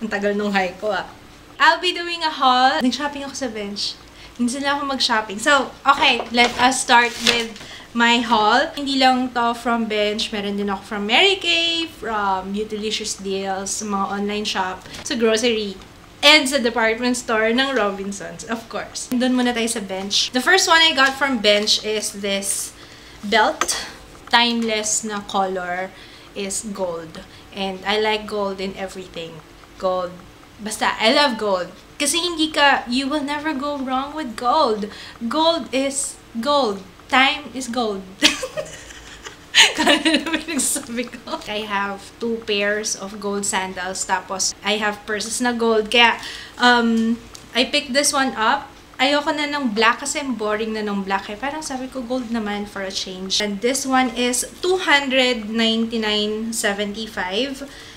Ang tagal nung hike ko I'll be doing a haul. Nag-shopping ako sa Bench. Hindi sila ako mag-shopping. So, okay, let us start with my haul. Hindi lang to from Bench. Meron din ako from Mary Kay, from Beautylicious Deals, mga online shop, sa grocery, and sa department store ng Robinsons, of course. Doon muna tayo sa Bench. The first one I got from Bench is this belt. Timeless na color is gold. And I like gold in everything. Gold. Basta, I love gold. Kasi you will never go wrong with gold. Gold is gold. Time is gold. I have 2 pairs of gold sandals. Tapos, I have purses na gold. Kaya, I picked this one up. Ayoko na ng black kasi boring na ng black. Kaya parang sabi ko, gold naman for a change. And this one is $299.75.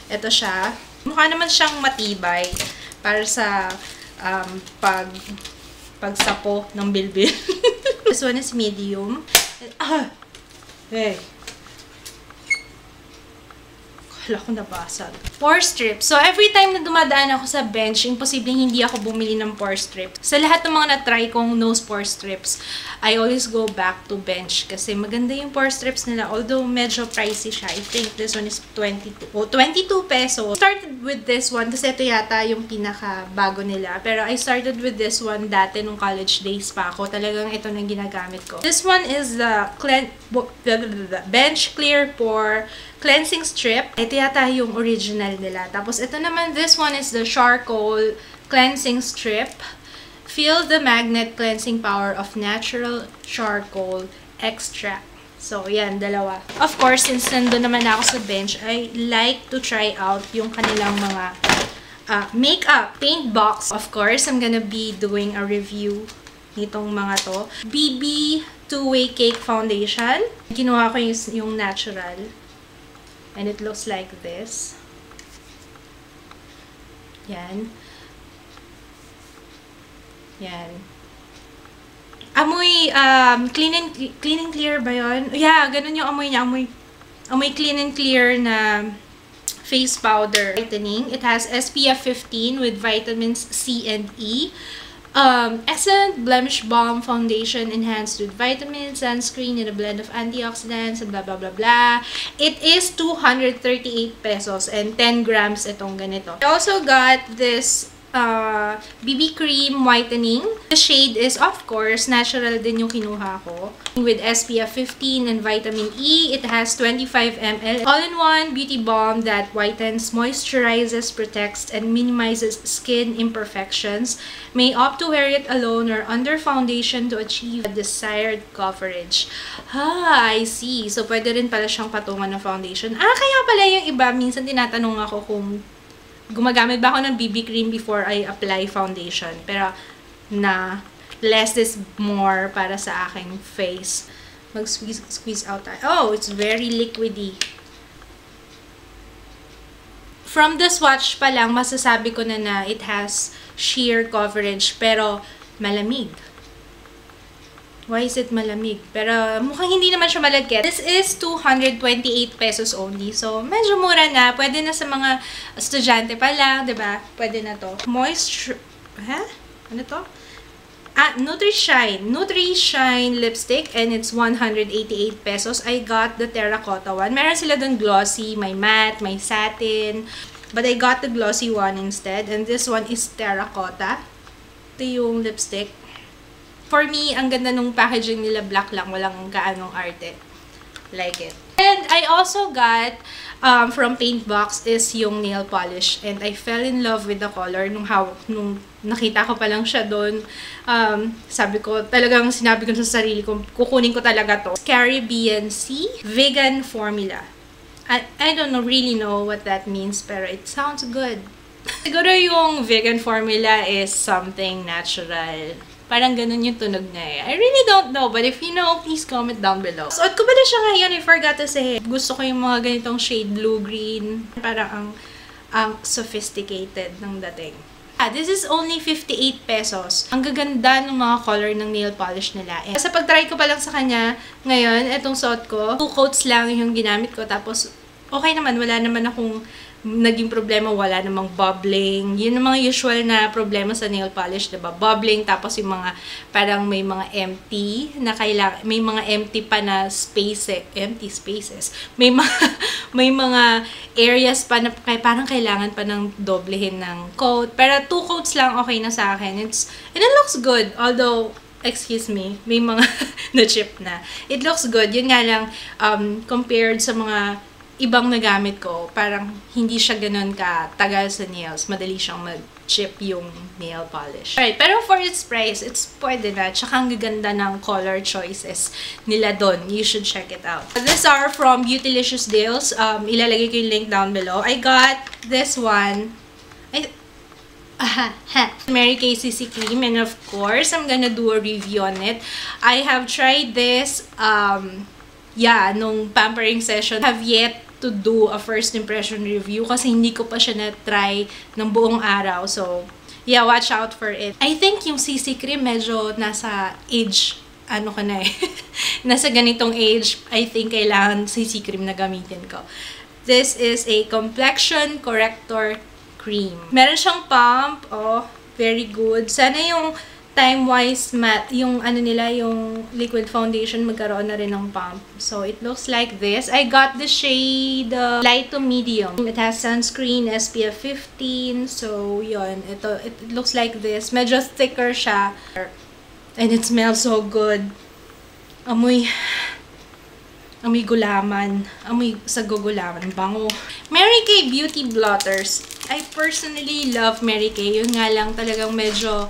Ito siya. Mukha naman siyang matibay para sa pagsapo ng bilbil. This one is medium. Hey. Kala ko nabasag. Pore strip. So, every time na dumadaan ako sa Bench, imposibleng hindi ako bumili ng pore strip. Sa lahat ng mga na-try kong nose pore strips, I always go back to Bench kasi maganda yung pore strips nila. Although, medyo pricey siya. I think this one is 22 pesos. Started with this one kasi ito yata yung pinaka-bago nila. Pero I started with this one dati nung college days pa ako. Talagang ito nang ginagamit ko. This one is the Bench Clear Pore Cleansing Strip. Ito yata yung original nila. Tapos, ito naman, this one is the Charcoal Cleansing Strip. Feel the magnet cleansing power of natural charcoal extract. So, yan, dalawa. Of course, since nandun naman ako sa Bench, I like to try out yung kanilang mga makeup paint box. Of course, I'm gonna be doing a review nitong mga to. BB Two-Way Cake Foundation. Kinuha ko yung natural. And it looks like this. Yan. Yan. Amoy, clean and clear ba yun? Yeah, ganun yung amoy niya. Amoy clean and clear na face powder. Whitening. It has SPF 15 with vitamins C and E. Excellent Blemish Balm Foundation enhanced with vitamins, sunscreen, and a blend of antioxidants, and blah, blah, blah, blah. It is 238 pesos and 10 grams itong ganito. I also got this BB Cream Whitening. The shade is, of course, natural din yung kinuha ko. With SPF 15 and vitamin E, it has 25 ml. All-in-one beauty balm that whitens, moisturizes, protects, and minimizes skin imperfections. May opt to wear it alone or under foundation to achieve a desired coverage. I see. So, pwede rin pala siyang patungan ng foundation. Kaya pala yung iba, minsan tinatanong ako kung gumagamit ba ako ng BB cream before I apply foundation. Pero, less is more para sa aking face. Mag-squeeze out tayo. Oh, it's very liquidy. From the swatch pa lang, masasabi ko na it has sheer coverage, pero malamig. Why is it malamig? Pero mukhang hindi naman siya malagkit. This is 228 pesos only. So, medyo mura na. Pwede na sa mga estudyante pa lang, diba? Pwede na to. Moisture... Ano to? Nutri-Shine lipstick and it's 188 pesos. I got the terracotta one. Meron sila dun glossy, may matte, may satin. But I got the glossy one instead. And this one is terracotta. Ito yung lipstick. For me, ang ganda nung packaging nila, black lang, walang kaanong arte. Like it. And I also got, from Paintbox, is yung nail polish. And I fell in love with the color nung nakita ko pa lang siya doon. Sinabi ko sa sarili ko, kukunin ko talaga to. Caribbean Sea Vegan Formula. I don't really know what that means, pero it sounds good. Siguro yung vegan formula is something natural. Parang ganun yung tunog na eh. I really don't know, but if you know, please comment down below. Suot ko ba na siya ngayon? I forgot to say. Gusto ko yung mga ganitong shade blue-green. Parang ang sophisticated ng dating. This is only 58 pesos. Ang gaganda ng mga color ng nail polish nila. Sa pag-try ko pa lang sa kanya, ngayon, etong suot ko, 2 coats lang yung ginamit ko. Tapos, okay naman, wala naman akong naging problema, wala namang bubbling. Yun ang mga usual na problema sa nail polish, diba? Bubbling, tapos yung mga, parang may mga empty na kailangan, may mga empty pa na empty spaces. May mga areas pa na parang kailangan pa ng doblehin ng coat. Pero 2 coats lang okay na sa akin. And it looks good, although, excuse me, may mga na-chip na. It looks good. Yun nga lang, compared sa mga ibang nagamit ko, parang hindi siya ganun ka-tagal sa nails. Madali siyang mag-chip yung nail polish. Alright, pero for its price, it's pwede na. Tsaka ang gaganda ng color choices nila doon. You should check it out. These are from Beautylicious Deals. Ilalagay ko yung link down below. I got this one. Mary Kay CC Cream, and of course, I'm gonna do a review on it. I have tried this, nung pampering session. Have yet to do a first impression review kasi hindi ko pa siya na-try ng buong araw. So, yeah, watch out for it. I think yung CC Cream medyo nasa age, nasa ganitong age, I think kailangan CC Cream na gamitin ko. This is a complexion corrector cream. Meron siyang pump. Oh, very good. Sana yung time-wise matte, yung yung liquid foundation, magkaroon na rin ng pump. So, it looks like this. I got the shade light to medium. It has sunscreen, SPF 15. So, yun. It looks like this. Medyo thicker siya. And it smells so good. Amoy gulaman. Amoy sa gugulaman. Bango. Mary Kay Beauty Blotters. I personally love Mary Kay. Yun nga lang talagang medyo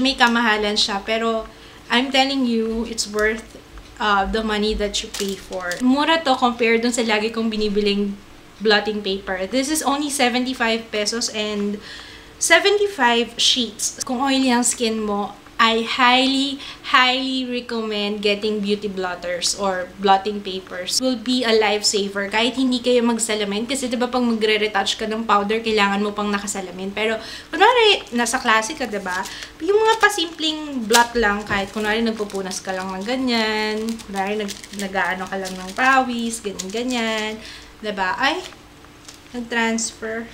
may kamahalan siya. Pero, I'm telling you, it's worth the money that you pay for. Mura to compared dun sa lagi kong binibiling blotting paper. This is only 75 pesos and 75 sheets. Kung oily ang skin mo, I highly recommend getting beauty blotters or blotting papers. Will be a lifesaver kahit hindi kayo magsalamin. Kasi diba pag magre-retouch ka ng powder, kailangan mo pang nakasalamin. Pero kunwari, nasa klase ka, diba? Yung mga pasimpleng blot lang, kahit kunwari nagpupunas ka lang ng ganyan, kunwari nag-aano ka lang ng pawis, ganyan-ganyan. Diba? Ay, nag-transfer.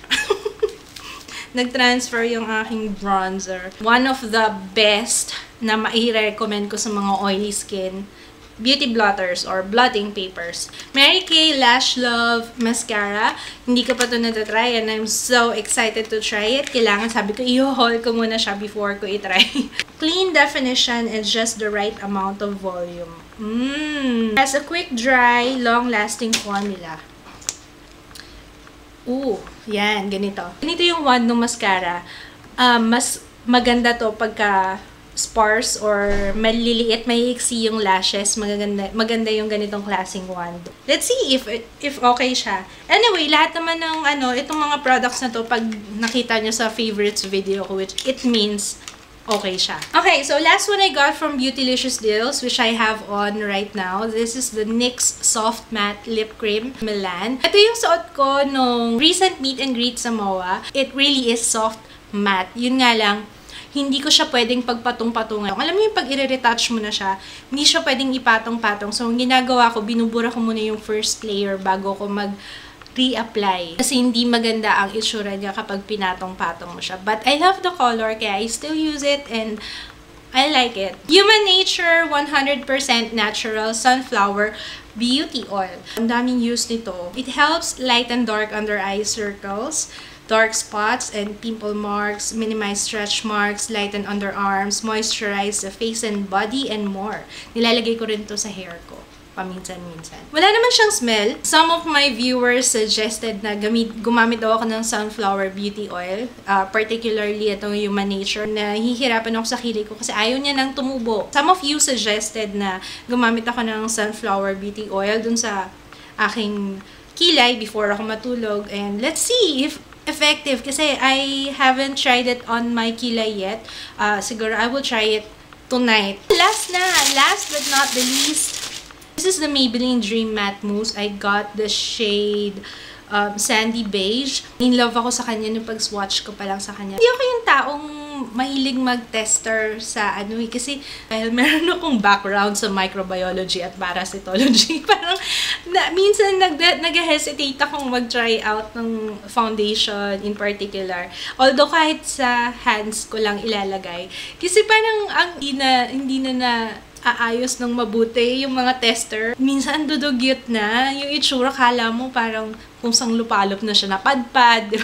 Nag-transfer yung aking bronzer. One of the best na mai-recommend ko sa mga oily skin, beauty blotters or blotting papers. Mary Kay Lash Love Mascara. Hindi ko pa ito natatry and I'm so excited to try it. Kailangan, sabi ko, i-haul ko muna siya before ko i-try. Clean definition and just the right amount of volume. Has a quick, dry, long-lasting formula. Ooh, yan, ganito. Ganito yung wand ng mascara. Mas maganda to pagka sparse or maliliit, may iksi yung lashes. Maganda yung ganitong klaseng wand. Let's see if okay siya. Anyway, lahat naman ng itong mga products na to, pag nakita nyo sa favorites video ko, which it means okay siya. Okay, so last one I got from Beautylicious Deals, which I have on right now. This is the NYX Soft Matte Lip Cream Milan. Ito yung suot ko nung recent meet and greet sa MOA. It really is soft matte. Yun nga lang, hindi ko siya pwedeng pagpatong-patungan. Alam mo yung pag i-retouch mo na siya, hindi siya pwedeng ipatong-patong. So, ang ginagawa ko, binubura ko muna yung first layer bago ko reapply. Kasi hindi maganda ang itsura niya kapag pinatong-patong mo siya. But I love the color, kaya I still use it and I like it. Human Nature 100% Natural Sunflower Beauty Oil. Ang daming use nito. It helps lighten dark under eye circles, dark spots and pimple marks, minimize stretch marks, lighten underarms, moisturize the face and body, and more. Nilalagay ko rin to sa hair ko paminsan-minsan. Wala naman siyang smell. Some of my viewers suggested na gumamit daw ako ng sunflower beauty oil. Particularly itong Human Nature. Nahihirapan ako sa kilay ko kasi ayaw niya nang tumubo. Some of you suggested na gumamit ako ng sunflower beauty oil dun sa aking kilay before ako matulog. And let's see if effective. Kasi I haven't tried it on my kilay yet. Siguro I will try it tonight. Last but not the least, this is the Maybelline Dream Matte Mousse. I got the shade Sandy Beige. In love ako sa kanya nung pag-swatch ko pa lang sa kanya. Hindi ako yung taong akong mahilig mag-tester sa ano kasi dahil meron akong background sa microbiology at parasitology. Parang minsan nag-hesitate akong mag-try out ng foundation in particular. Although kahit sa hands ko lang ilalagay. Kasi parang hindi na aayos ng mabuti yung mga tester. Minsan dudugyot na. Yung itsura, kala mo parang kung sang lupalop na siya napadpad.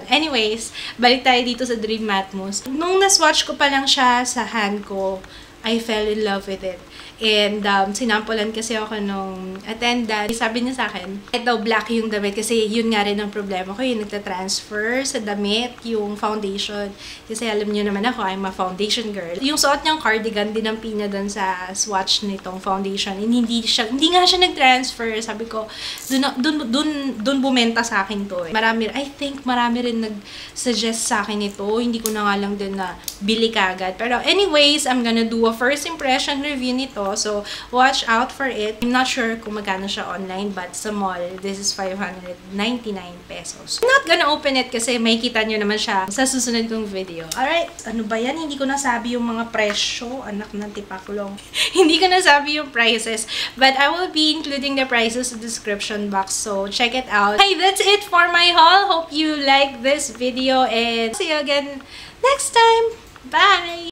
Anyways, balik tayo dito sa Dream Matmos. Nung naswatch ko pa lang siya sa hand ko, I fell in love with it. And sinampulan kasi ako nung attendant. Sabi niya sa akin, ito black yung damit kasi yun nga rin ang problema ko, yung nagta-transfer sa damit, yung foundation. Kasi alam niyo naman ako, I'm a foundation girl. Yung suot niyang cardigan, dinampi niya dun sa swatch nitong foundation. And hindi nga siya nag-transfer. Sabi ko, dun bumenta sa akin to. I think marami rin nag-suggest sa akin ito. Hindi ko na nga lang din na bili kagad. Pero anyways, I'm gonna do a first impression review nito. So, watch out for it. I'm not sure kung magkano siya online, but sa mall, this is 599 pesos. I'm not gonna open it kasi makikita nyo naman siya sa susunod kong video. Alright, ano ba yan? Hindi ko nasabi yung mga presyo. Anak ng tipaklong. Hindi ko nasabi yung prices, but I will be including the prices in the description box. So, check it out. Hey, that's it for my haul. Hope you like this video and see you again next time. Bye!